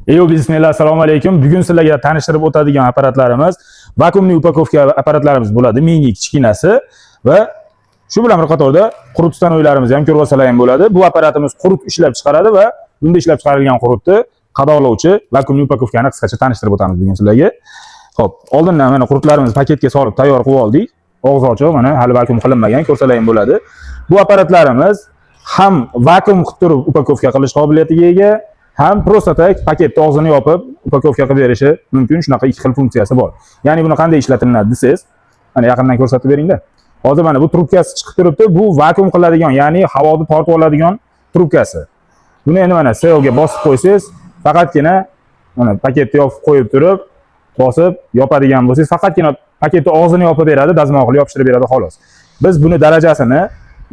Bismillah, assalomu alaykum. Bugun sizlarga tanishtirib o'tadigan apparatlarimiz vakuumli upakovka apparatlarimiz bo'ladi. Mini kichkinasi va shu bilan bir qatorda qurut stanoylarimiz ham ko'rib olsalar ham bo'ladi. Bu apparatimiz qurut ishlab chiqaradi va bunda ishlab chiqarilgan qurutni qadoqlovchi vakuumli upakovkani qisqacha tanishtirib o'tamiz bugun sizlarga. Xo'p, oldindan mana qurutlarimizni paketga solib tayyor qilib oldik. Og'iz ochiq, mana hali vakuum qilinmagan, ko'rsalar ham bo'ladi. Bu apparatlarimiz ham vakuum qilib turib upakovka qilish qobiliyatiga ega, ham prosta tak paketni og'zini yopib upakovka qilib berishi mumkin. Shunaqa ikki xil funksiyasi bor. Ya'ni buni qanday ishlatiladi desangiz, mana yaqindan ko'rsatib beringda. Hozir mana bu trubkasi chiqib turibdi. Bu vakuum qiladigan, ya'ni havoni tortib oladigan trubkasi. Buni endi mana selga bosib qo'ysangiz, faqatgina mana paketni yopib qo'yib turib, bosib yopadigan bo'lsangiz, faqatgina paketni og'zini yopib beradi, dazmol yopishtirib beradi xolos. Biz buni darajasini,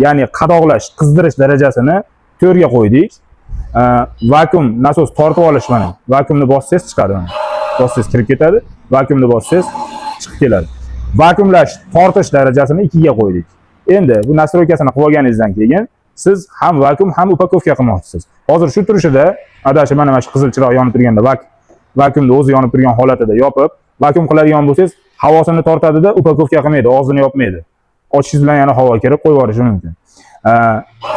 ya'ni qadoqlash, qizdirish darajasini 4 ga qo'ydik. Vakuum nasos tortib olish mana. Vakuumni bossangiz chiqadi mana. Bossangiz kirib ketadi, vakuumni bossangiz chiqib keladi. Vakuumlash, tortish darajasini 2 ga qo'ydik. Endi bu nastroykasini qilib olganingizdan keyin siz ham vakuum ham upakovka qilmoqchisiz. Hozir shu turishida adashib mana shu qizil chiroq yonib turganda vakuumni o'zi yonib turgan holatida yopib, vakuum qiladigan bo'lsangiz, havosini tortadi-da, upakovka qilmaydi, og'zini yopmaydi. Ochishingiz bilan yana havo kirib qo'yib yuborishi mumkin.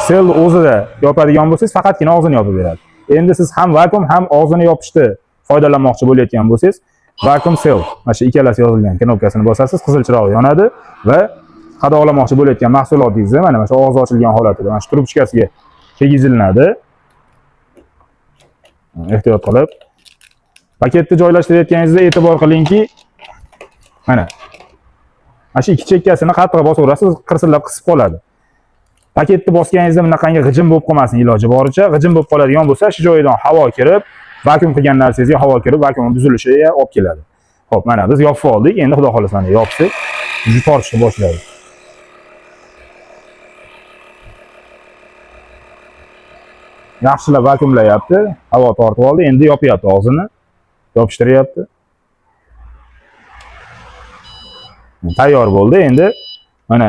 Sel o'zida yopadigan bo'lsangiz, faqatgina og'zini yopib beradi. Endi siz ham vakuum ham og'zini yopishni foydalanmoqchi bo'layotgan bo'lsangiz, vakuum sel mana shu ikkalasi yozilgan knopkasini bosasiz, qizil chiroq yonadi va qadoqlamoqchi bo'layotgan mahsulotingizni mana shu og'zi ochilgan holatida mana shu trubchkasiga tegiziladi. Ehtiyot qilib paketni joylashtirayotganingizda e'tibor qilingki, mana shu ikki chekkasini qattiq bosaverasiz, qirsillab qisib qoladi. Paketni bosganingizda bunaqangi g'ijim bo'lib qolmasin, iloji boricha g'ijim bo'lib qoladigan bo'lsa, shu joyidan havo kirib, vakuum qilgan narsangizga havo kirib, vakuum buzilishiga olib keladi. Xo'p, mana biz yopib oldik. Endi xudo xolasa mana yopsak, tortishni boshlaydi. Yaxshilab vakuumlayapti, havo tortib oldi. Endi yopyapti og'zini. Yopishtiryapti. Tayyor bo'ldi. Endi mana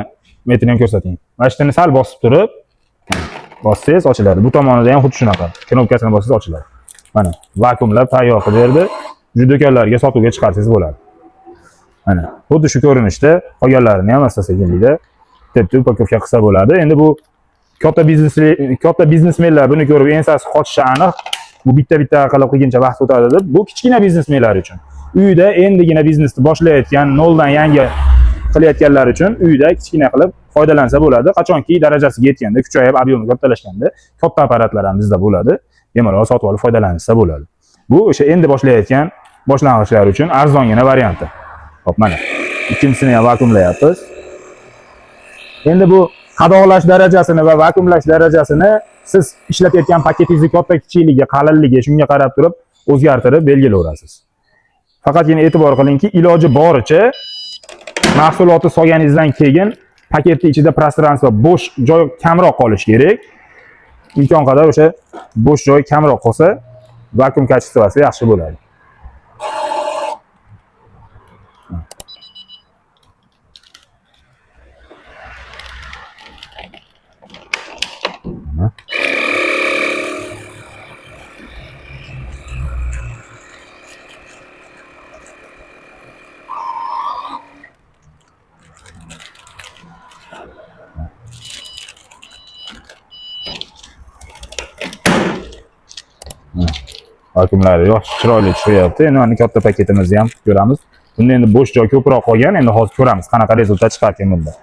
metrini ham ko'rsating. Mashinani sal bosib turib, bossangiz ochiladi. Bu tomonida ham xuddi shunaqa. Knopkasini bossangiz ochiladi. Mana vakuumlab tayyor qilib berdi. Do'konlarga sotuvga chiqarsangiz bo'ladi. Mana xuddi shu ko'rinishda qolganlarini ham asta-sekinlikda tepda upakovka qilsa bo'ladi. Endi bu katta biznesmenlar buni ko'rib ensasi qochishi aniq. Bu bitta-bitta qilib qilguncha vaqt o'tadi deb. Bu kichkina biznesmenlar uchun. Uyda endigina biznesni boshlayotgan, noldan yangi qilayotganlar uchun uyda kichkina qilib foydalansa bo'ladi. Qachonki darajasiga yetganda, kuchayib, ob'yemi kattalashganda, katta apparatlar ham bizda bo'ladi. Bemalol sotib olib foydalansa bo'ladi. Bu o'sha endi boshlayotgan boshlang'ichlar uchun arzongina varianti. Xo'p, mana ikkinchisini ham vakuumlayapmiz. Endi bu qadoqlash darajasini va vakuumlash darajasini siz ishlatayotgan paketingizning katta kichikligi, qalinligi shunga qarab turib o'zgartirib belgilayverasiz. Faqatgina e'tibor qilingki, iloji boricha mahsulotni solganingizdan keyin paketning ichida prostransiya, bo'sh joy kamroq qolishi kerak. Imkon qadar o'sha bo'sh joy kamroq qolsa, vakuum kачествоsi yaxshi bo'ladi. Vakuumlari yosh, chiroyli tushyapti. Endi mana katta paketimizni ham ko'ramiz. Bunda endi bo'sh joy ko'proq qolgan. Endi hozir ko'ramiz qanaqa rezultat chiqarkan bunda.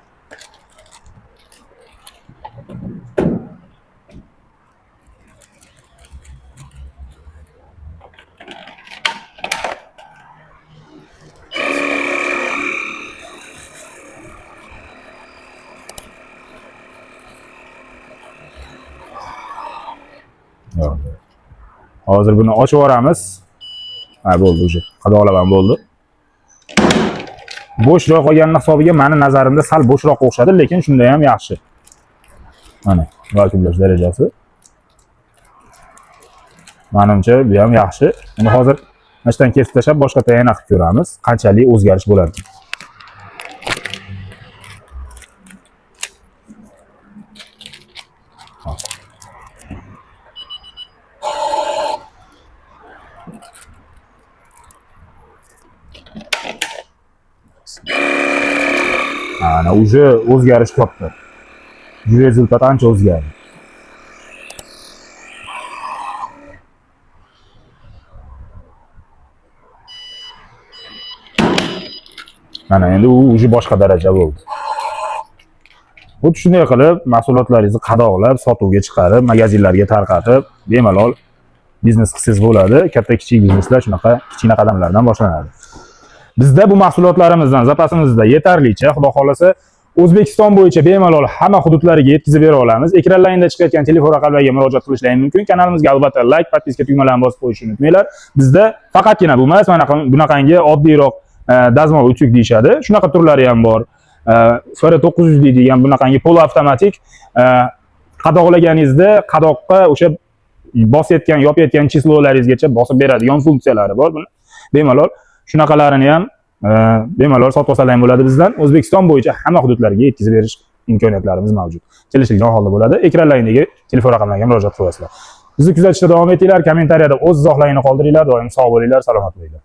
Hozir buni ochib yuboramiz. Ha, bo'ldi, o'sha qadoqlab ham bo'ldi. Bo'sh joy qolganning hisobiga meni nazarimda sal bo'shroq o'xshadi, lekin shunda ham yaxshi. Mana vakuumlash darajasi. Menimcha bu ham yaxshi. Uni hozir mashdan kesib tashlab boshqa tayyorga qilib ko'ramiz, qanchalik o'zgarish bo'lar ekan. Ana уже o'zgarish topdi. Rezultat ancha o'zgardi. Mana endi u уже boshqa daraja bo'ldi. Xuddi shunday qilib mahsulotlaringizni qadoqlab, sotuvga chiqarib, magazinlarga tarqatib, bemalol biznes qilsangiz bo'ladi. Katta-kichik bizneslar shunaqa kichkina qadamlardan boshlanadi. Bizda bu mahsulotlarimizdan zapasimizda yetarlicha, xudo xolasa, O'zbekiston bo'yicha bemalol hamma hududlariga yetkazib bera olamiz. Ekranlaringda chiqayotgan telefon raqamlariga murojaat qilishlaringiz mumkin. Kanalimizga albatta like, podpiska tugmalarini bosib qo'yishni unutmanglar. Bizda faqatgina bu emas, mana bunaqangi oddiyroq dazmol utyug deyishadi. Shunaqa turlari ham bor. Sfera 900 deydigan bunaqangi poloavtomatik qadoqlaganingizda qadoqqa o'sha bosayotgan, yopayotgan chislolaringizgacha bosib beradigan funksiyalari bor. Buni bemalol shunaqalarini ham bemalol sotib olsalaring bo'ladi bizdan. O'zbekiston bo'yicha hamma hududlarga yetkazib berish imkoniyatlarimiz mavjud. Kelishilgan holda bo'ladi. Ekranlaringdagi telefon raqamlariga murojaat qilasizlar. Bizni kuzatishda davom etinglar. Kommentariyada o'z izohlaringizni qoldiringlar. Doim sog' bo'linglar, salomat bo'linglar.